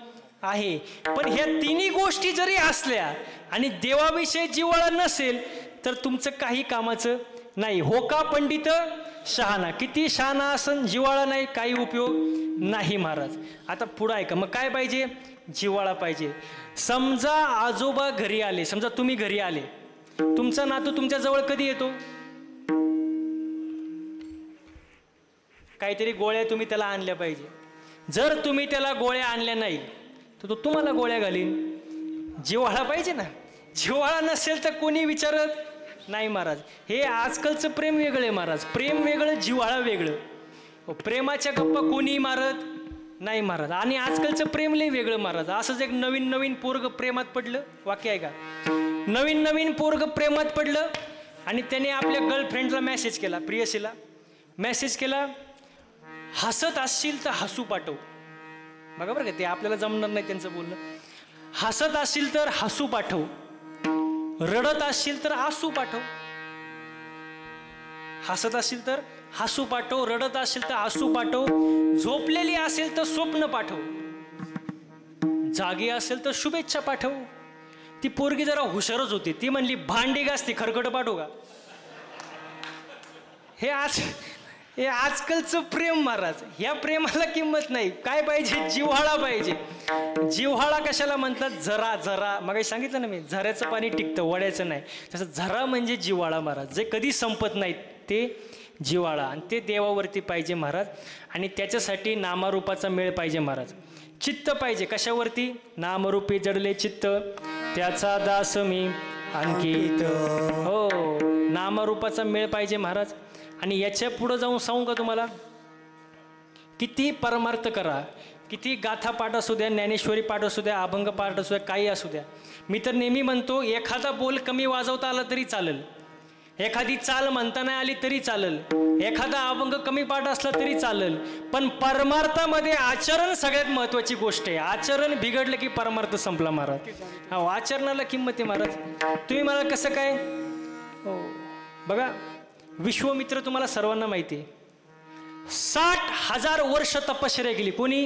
आहे. पण ह्या तिन्ही गोष्टी जरी असल्या आणि देवाविषयी जिव्हाळा नसेल तर तुमचं काही कामाचं नाही. हो का पंडित शहाणा. किती शहाणा असन, जिव्हाळा नाही, काही उपयोग नाही महाराज. आता पुढं आहे का? मग काय पाहिजे? जिव्हाळा पाहिजे. समजा आजोबा घरी आले, समजा तुम्ही घरी आले, तुमचा नातू तुमच्या जवळ कधी येतो? काहीतरी गोळ्या तुम्ही त्याला आणल्या पाहिजे. जर तुम्ही त्याला गोळ्या आणल्या नाही तर तो तुम्हाला गोळ्या घालीन. जिव्हाळा पाहिजे ना. जिव्हाळा नसेल तर कोणी विचारत नाही महाराज. हे आजकालचं प्रेम वेगळं आहे महाराज. प्रेम वेगळं, जिव्हाळा वेगळं. प्रेमाच्या गप्पा कोणी मारत नाही महाराज. आणि आजकालचं प्रेम लय वेगळं महाराज. असंच एक नवीन पोरग प्रेमात पडलं, वाक्य आहे का? नवीन पोरग प्रेमात पडलं आणि त्याने आपल्या गर्लफ्रेंडला मेसेज केला, प्रियसीला मेसेज केला, हसत असशील तर हसू पाठव. बघा बरं का, ते आपल्याला जमणार नाही त्यांचं बोलणं. हसत असशील तर हसू पाठव, रडत असशील तर आसू पाठव. हसत असशील तर हसू पाठव, रडत असशील तर आसू पाठव, झोपलेली असेल तर स्वप्न पाठव, जागी असेल तर शुभेच्छा पाठव. ती पोरगी जरा हुशारच होती. ती म्हणली भांडी घासती, खरकट पाठवू का? हे आजकालचं प्रेम महाराज. ह्या प्रेमाला किंमत नाही. काय पाहिजे? जिव्हाळा पाहिजे. जिव्हाळा कशाला म्हणतात? झरा. मग सांगितलं ना मी, झऱ्याचं पाणी टिकतं, वड्याचं नाही. तसं झरा म्हणजे जिव्हाळा महाराज, जे कधी संपत नाहीत ते जिवाळा, आणि ते देवावरती पाहिजे महाराज. आणि त्याच्यासाठी नामारूपाचा मेळ पाहिजे महाराज. चित्त पाहिजे कशावरती? नामरूपी जडले चित्त, त्याचा दास मी अंकित. हो, नामरूपाचा मेळ पाहिजे महाराज. आणि याच्या पुढं जाऊन सांगू का तुम्हाला, किती परमार्थ करा, किती गाथा पाठ असू द्या, ज्ञानेश्वरी पाठ असू द्या, अभंग पाठ असू द्या, काही असू द्या, मी तर नेहमी म्हणतो एखादा बोल कमी वाजवता आला तरी चालेल, एखादी चाल म्हणता नाही आली तरी चालेल, एखादा अभंग कमी पाठ असला तरी चालेल, पण परमार्थामध्ये आचरण सगळ्यात महत्त्वाची गोष्ट आहे. आचरण बिघडलं की परमार्थ संपला महाराज. हो, आचरणाला किंमत आहे महाराज. तुम्ही मला कसं काय, हो बघा, विश्वामित्र तुम्हाला सर्वांना माहिती आहे, 60,000 वर्ष तपश्चर्या केली. कोणी?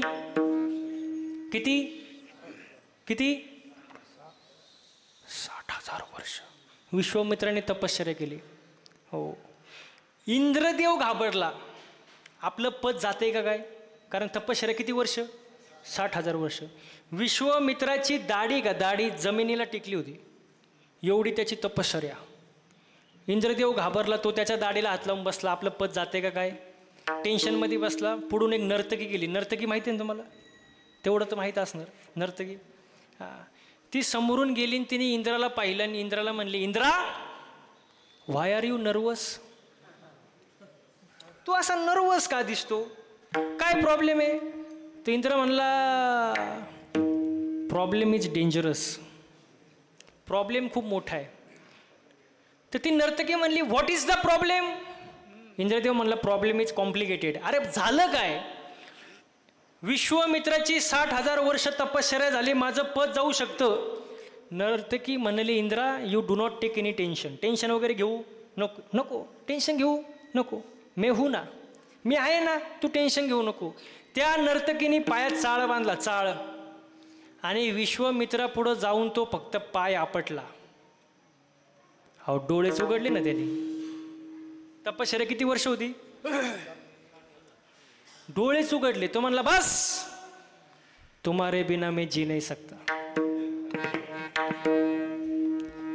किती किती 60,000 वर्ष विश्वामित्राने तपश्चर्या केली. हो, इंद्रदेव घाबरला, आपलं पद जाते का काय, कारण तपश्चर्या किती वर्ष? 60,000 वर्ष. विश्वामित्राची दाढी का दाढी जमिनीला टिकली होती, एवढी त्याची तपश्चर्या. इंद्रदेव घाबरला, तो त्याच्या दाढीला हात लावून बसला, आपलं पद जाते का काय, टेन्शनमध्ये बसला. पुढून एक नर्तकी गेली. नर्तकी माहिती आहे ना तुम्हाला, तेवढं तर माहीत असणार. नर्तकी, हां, ती समोरून गेली आणि तिने इंद्राला पाहिलं आणि इंद्राला म्हणली, इंद्रा व्हाय आर यू नर्वस? तू असा नर्वस का दिसतो, काय प्रॉब्लेम आहे? तर इंद्र म्हणला, प्रॉब्लेम इज डेंजरस, प्रॉब्लेम खूप मोठा आहे. तर ती नर्तकी म्हणली, what is the problem? Indradev म्हणला, प्रॉब्लेम इज कॉम्प्लिकेटेड. अरे झालं काय? विश्वामित्राची 60,000 वर्ष तपश्चर्या झाली, माझं पद जाऊ शकतं. नर्तकी म्हणली, Indra you do not take any tension, tension वगैरे घेऊ नको, नको टेन्शन घेऊ नको, मी हू ना, मी आहे ना, तू टेन्शन घेऊ नको. त्या नर्तकीने पायात चाळ बांधला, चाळ, आणि विश्वामित्रापुढं जाऊन तो फक्त पाय आपटला. अहो, डोळेच उघडले ना त्याने. तपश्चर्या किती वर्ष होती? डोळेच उघडले. तो म्हणला, बस तुम्हारे बिना मैं जी नहीं सकता.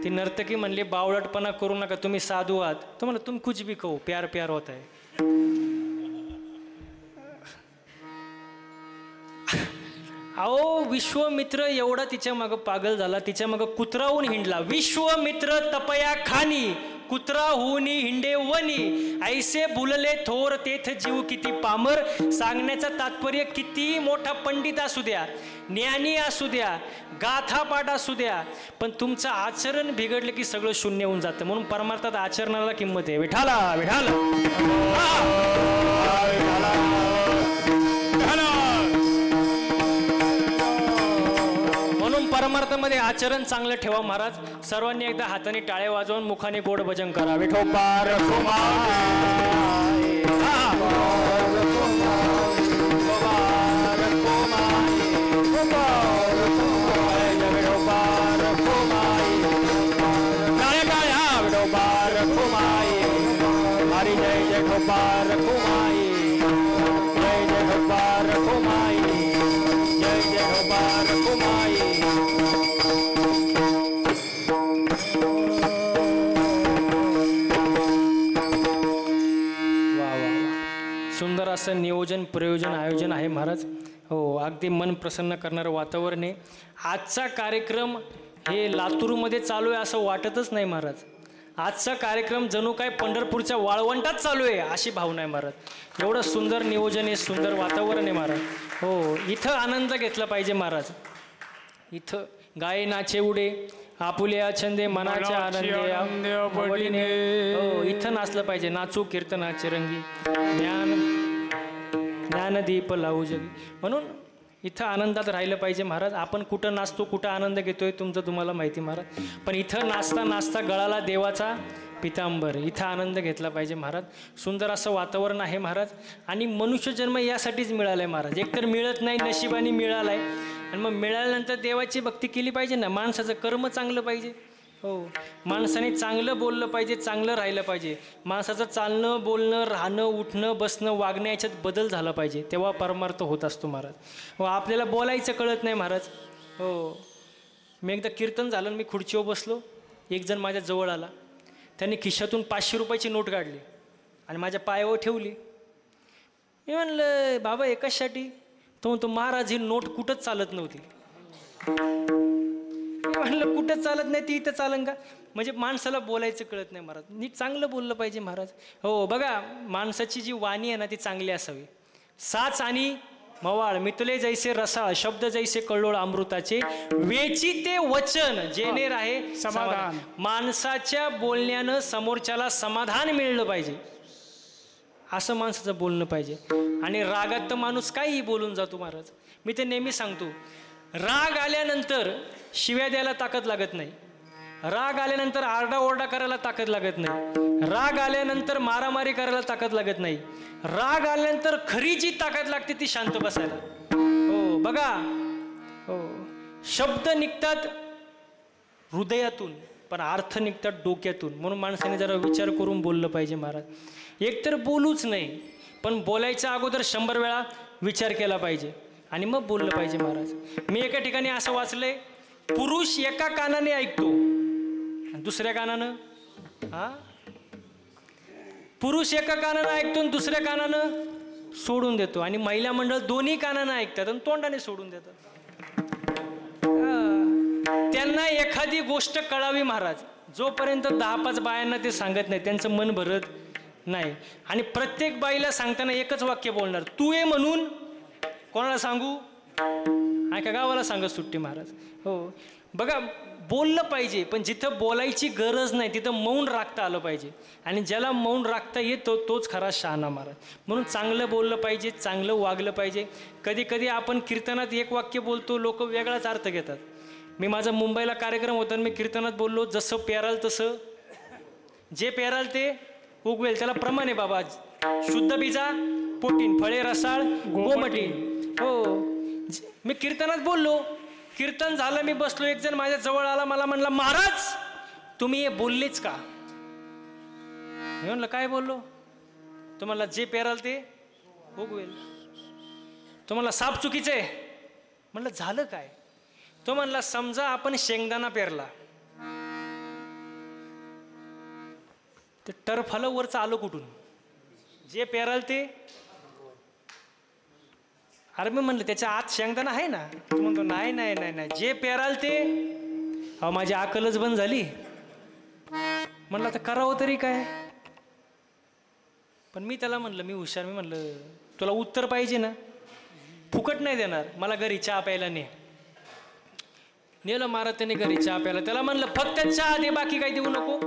ती नर्तकी म्हणली, बावळटपणा करू नका, तुम्ही साधू आहात. तो म्हणला, तुम कुछ भी कहो, प्यार प्यार होता है. अहो, विश्वामित्र एवढा तिच्या मागं पागल झाला, तिच्या मागं कुत्राहून हिंडला. विश्वामित्र तपया खानी, कुत्रा हुनी हिंडे वनी, ऐसे बुलले थोर तेथ जीव किती पामर. सांगण्याचं तात्पर्य, किती मोठा पंडित असू द्या, ज्ञानी असू द्या, गाथा पाठ असू द्या, पण तुमचं आचरण बिघडलं की सगळं शून्य होऊन जातं. म्हणून परमार्थात आचरणाला किंमत आहे. विठाला विठाला, म्हणून परमार्थामध्ये आचरण चांगलं ठेवा महाराज. सर्वांनी एकदा हाताने टाळे वाजवून मुखाने गोड भजन करा. विठोबार हरी जय जय ठोबार कुमाई, जय जय ठोबार कुमाई, जय जय ठोबार कुमाई. सुंदर असं नियोजन, प्रयोजन, आयोजन आहे महाराज. हो, अगदी मन प्रसन्न करणारं वातावरण आहे. आजचा कार्यक्रम हे लातूरमध्ये चालू आहे असं वाटतच नाही महाराज. आजचा कार्यक्रम जणू काय पंढरपूरच्या वाळवंटात चालू आहे अशी भावना आहे महाराज. एवढं सुंदर नियोजन आहे, सुंदर वातावरण आहे महाराज. हो, इथं आनंद घेतला पाहिजे महाराज. इथं गाये नाचे उडे, आपुल्या छंदे मनाचे आनंदे आवडीने. हो, इथं नाचलं पाहिजे. नाचू कीर्तनाचे रंगी, ज्ञानदीप लावू जगी. म्हणून इथं आनंदात राहिलं पाहिजे महाराज. आपण कुठं नाचतो, कुठं आनंद घेतोय तुमचं तुम्हाला माहिती महाराज. पण इथं नाचता नाचता गळाला देवाचा पितांबर, इथं आनंद घेतला पाहिजे महाराज. सुंदर असं वातावरण आहे महाराज. आणि मनुष्यजन्म यासाठीच मिळाला आहे महाराज. एकतर मिळत नाही, नशिबाने मिळाला आहे. आणि मग मिळाल्यानंतर देवाची भक्ती केली पाहिजे ना. माणसाचं कर्म चांगलं पाहिजे. हो, माणसाने चांगलं बोललं पाहिजे, चांगलं राहिलं पाहिजे. माणसाचं चालणं, बोलणं, राहणं, उठणं, बसणं, वागणं याच्यात बदल झाला पाहिजे, तेव्हा परमार्थ होत असतो महाराज. हो, आपल्याला बोलायचं कळत नाही महाराज. हो, मी एकदा कीर्तन झालं, मी खुर्चीवर बसलो, एक जण माझ्या जवळ आला, त्याने खिशातून 500 रुपयाची नोट काढली आणि माझ्या पायावर ठेवली. मी म्हणलं बाबा हे कशासाठी? तो म्हणतो महाराज ही नोट कुठंच चालत नव्हती. म्हणलं कुठं चालत नाही ती इथं चालन का? म्हणजे माणसाला बोलायचं कळत नाही महाराज. नीट चांगलं बोललं पाहिजे महाराज. हो बघा, माणसाची जी वाणी आहे ना ती चांगली असावी. साच आणि मवाळ मितले जैसे रसाळ, शब्द जैसे कल्लोळ अमृताचे, वेची ते वचन जेणे राहे समाधान. माणसाच्या बोलण्यानं समोरच्याला समाधान मिळलं पाहिजे, असं माणसाचं बोलणं पाहिजे. आणि रागात तर माणूस काहीही बोलून जातो महाराज. मी ते नेहमी सांगतो, राग आल्यानंतर शिव्या द्यायला ताकद लागत नाही, राग आल्यानंतर आरडाओरडा करायला ताकद लागत नाही, राग आल्यानंतर मारामारी करायला ताकद लागत नाही. राग आल्यानंतर खरी जी ताकद लागते ती शांत बसायला. हो बघा, हो शब्द निघतात हृदयातून पण अर्थ निघतात डोक्यातून. म्हणून माणसाने जरा विचार करून बोललं पाहिजे महाराज. एकतर बोलूच नाही, पण बोलायच्या अगोदर 100 वेळा विचार केला पाहिजे आणि मग बोललं पाहिजे महाराज. मी एका ठिकाणी असं वाचलंय, पुरुष एका कानाने ऐकतो दुसऱ्या कानानं, पुरुष एका कानानं ऐकतो आणि दुसऱ्या कानानं सोडून देतो, आणि महिला मंडळ दोन्ही कानानं ऐकतात आणि तोंडाने सोडून देतात. त्यांना एखादी गोष्ट कळावी महाराज, जोपर्यंत 10-5 बायांना ते सांगत नाही त्यांचं मन भरत नाही. आणि प्रत्येक बाईला सांगताना एकच वाक्य बोलणार, तू ये म्हणून कोणाला सांगू? का गावाला सांगत सुट्टी महाराज. हो बघा, बोललं पाहिजे पण जिथं बोलायची गरज नाही तिथं मौन राखता आलं पाहिजे. आणि ज्याला मौन राखता येतो तोच खरा शहाणा महाराज. म्हणून चांगलं बोललं पाहिजे, चांगलं वागलं पाहिजे. कधी कधी आपण कीर्तनात एक वाक्य बोलतो, लोक वेगळाच अर्थ घेतात. मी माझा मुंबईला कार्यक्रम होता, मी कीर्तनात बोललो, जसं पेराल तसं जे पेराल ते उगवेल, त्याला प्रमाण आहे बाबा. शुद्ध बीजा पोटीन, फळे रसाळ गोमटीन. हो मी कीर्तनात बोललो, कीर्तन झालं, मी बसलो, एक जण माझ्या जवळ आला, मला म्हणला, महाराज तुम्ही हे बोललेच का? मी म्हणलं काय बोललो? तुम्हाला जे पेराल ते उगवेल. तो म्हणला साप चुकीचं आहे. म्हणलं झालं काय? तो म्हणला समजा आपण शेंगदाणा पेरला, ते टरफालं वरचं आलं कुठून? जे पेराल ते. अरे मी म्हणलं त्याच्या आत शेंगदाणा आहे ना? तो म्हणतो नाही नाही नाही नाही, जे पेराल ते. अहो माझी अकलच बंद झाली. म्हणलं आता करावं तरी काय? पण मी त्याला म्हणलं, मी हुशार, मी म्हणलं तुला उत्तर पाहिजे ना, फुकट नाही देणार, मला घरी चहा प्यायला ने. नेलं महाराज त्याने घरी चहा प्यायला. त्याला म्हणलं फक्त चहा दे, बाकी काही देऊ नको.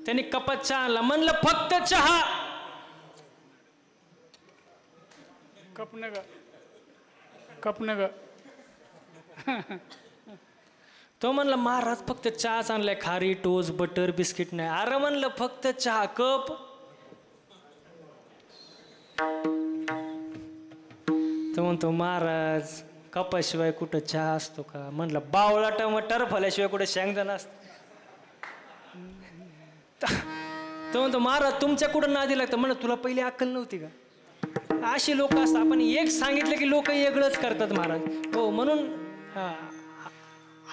त्यांनी कपात चहा आणला. म्हणलं फक्त चहा. कपनग तो म्हणला महाराज फक्त चहाच आणलाय, खारी टोस्ट बटर बिस्किट नाही. अरे म्हणलं फक्त चहा कप. तो म्हणतो महाराज कपाशिवाय कुठं चहा असतो का? म्हणलं बावळा टमाटर फल्याशिवाय कुठं शेंगदाणा असतं? तो म्हणतो महाराज तुमच्या कुठं नादी लागतं. म्हणलं तुला पहिली अक्कल नव्हती का? अशी लोक असतात. आपण एक सांगितलं की लोक वेगळंच करतात महाराज. हो म्हणून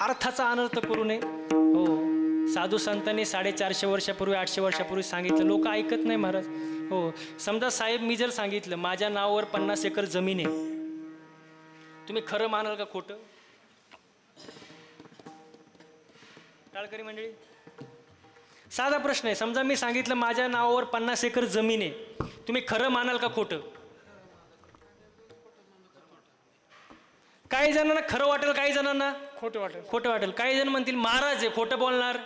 अर्थाचा अनर्थ करू नये. हो साधू संतांनी 450 वर्षापूर्वी 800 वर्षापूर्वी सांगितलं, लोक ऐकत नाही महाराज. हो समजा साहेब मी जर सांगितलं माझ्या नावावर 50 एकर जमीन आहे, तुम्ही खरं मानाल का खोटं? टाळकरी मंडळी साधा प्रश्न आहे. समजा मी सांगितलं माझ्या नावावर 50 एकर जमीन आहे, तुम्ही खरं मानाल का खोटं? काही जणांना खरं वाटेल, काही जणांना खोटं वाटेल. खोटं वाटेल. काही जण म्हणतील महाराज आहे खोटं बोलणार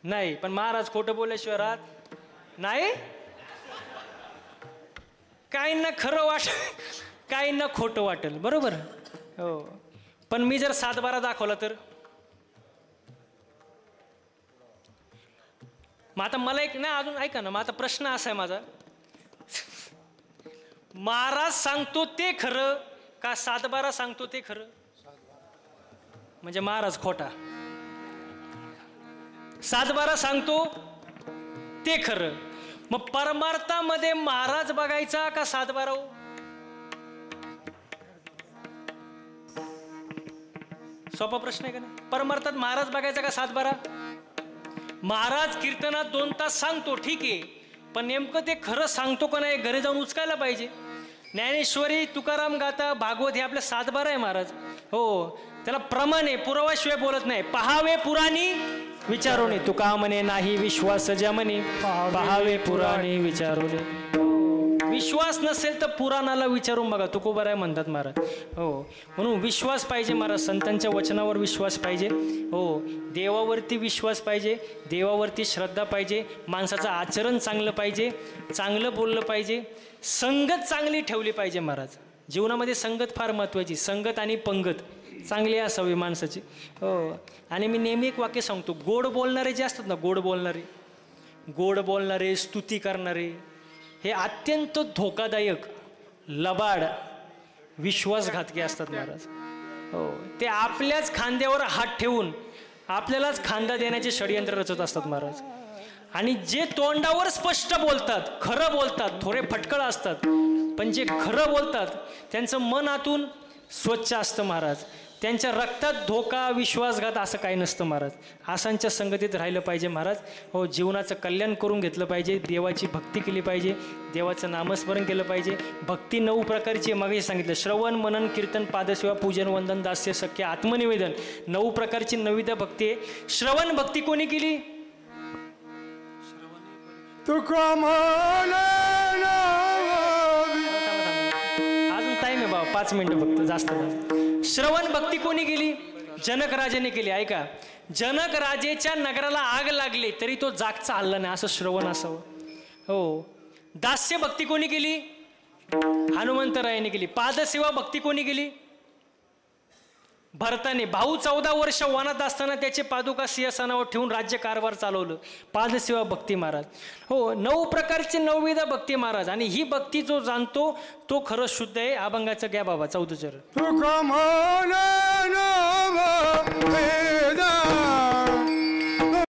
नाही, पण महाराज खोटं बोलल्याशिवाय राहत नाही. काहींना खरं वाटेल, काहींना खोटं वाटेल, बरोबर. हो पण मी जर 7-12 दाखवला तर मग आता मला एक नाही अजून ऐका ना, मग आता प्रश्न असा आहे माझा, महाराज सांगतो ते खरं का 7-12 सांगतो ते खरं? म्हणजे महाराज खोटा, 7-12 सांगतो ते खरं. मग परमार्थामध्ये महाराज बघायचा का 7-12? सोपा प्रश्न आहे का नाही? परमार्थात महाराज बघायचा का 7-12? महाराज कीर्तनात 2 तास सांगतो ठीक आहे, पण नेमकं ते खरं सांगतो का नाही घरी जाऊन उचकायला पाहिजे. ज्ञानेश्वरी, तुकाराम गाथा, भागवत हे आपल्या 7/12 आहे महाराज. हो, त्याला प्रमाण आहे, पुरावाशिवाय बोलत नाही. पहावे पुराणी विचारोने, तुका म्हणे नाही विश्वास ज्या म्हणे, पहावे पुराणी विचारोने. विश्वास नसेल तर पुराणाला विचारून बघा, तुकोबाराय म्हणतात महाराज. हो, म्हणून विश्वास पाहिजे महाराज, संतांच्या वचनावर विश्वास पाहिजे. हो, देवावरती विश्वास पाहिजे, देवावरती श्रद्धा पाहिजे, माणसाचं आचरण चांगलं पाहिजे, चांगलं बोललं पाहिजे, संगत चांगली ठेवली पाहिजे महाराज. जीवनामध्ये संगत फार महत्त्वाची, संगत आणि पंगत चांगली असावी माणसाची. हो, आणि मी नेहमी एक वाक्य सांगतो, गोड बोलणारे जे असतात ना, गोड बोलणारे, स्तुती करणारे, हे अत्यंत धोकादायक, लबाड, विश्वासघातकी असतात महाराज. हो, ते आपल्याच खांद्यावर हात ठेवून आपल्यालाच खांदा देण्याचे षडयंत्र रचत असतात महाराज. आणि जे तोंडावर स्पष्ट बोलतात, खरं बोलतात, थोडे फटकळ असतात, पण जे खरं बोलतात त्यांचं मन आतून स्वच्छ असतं महाराज. त्यांच्या रक्तात धोका, विश्वासघात असं काही नसतं महाराज. असांच्या संगतीत राहिलं पाहिजे महाराज. हो, जीवनाचं कल्याण करून घेतलं पाहिजे, देवाची भक्ती केली पाहिजे, देवाचं नामस्मरण केलं पाहिजे. भक्ती 9 प्रकारची मागे सांगितलं, श्रवण, मनन, कीर्तन, पादसेवा, पूजन, वंदन, दास्य, सख्य, आत्मनिवेदन. 9 प्रकारची नविदा भक्ती आहे. श्रवण भक्ती कोणी केली? अजून टाइम आहे बाबा, 5 मिनिटं फक्त, जास्त नाही. श्रवण भक्ती कोणी केली? जनक राजाने केली. ऐका, जनक राजेच्या नगराला आग लागली तरी तो जागचा हल्ला नाही, असं श्रवण असावं. हो, दास्य भक्ती कोणी केली? हनुमंतरायाने केली. पादसेवा भक्ती कोणी केली? भरताने. भाऊ 14 वर्ष वनात असताना त्याचे पादुका सिंहासनावर ठेवून राज्यकारभार चालवलं. पादसेवा भक्ती महाराज. हो, 9 प्रकारची 9विधा भक्ती महाराज. आणि ही भक्ती जो जाणतो तो खरंच शुद्ध आहे. अभंगाचं घ्या बाबा, 14 चरण.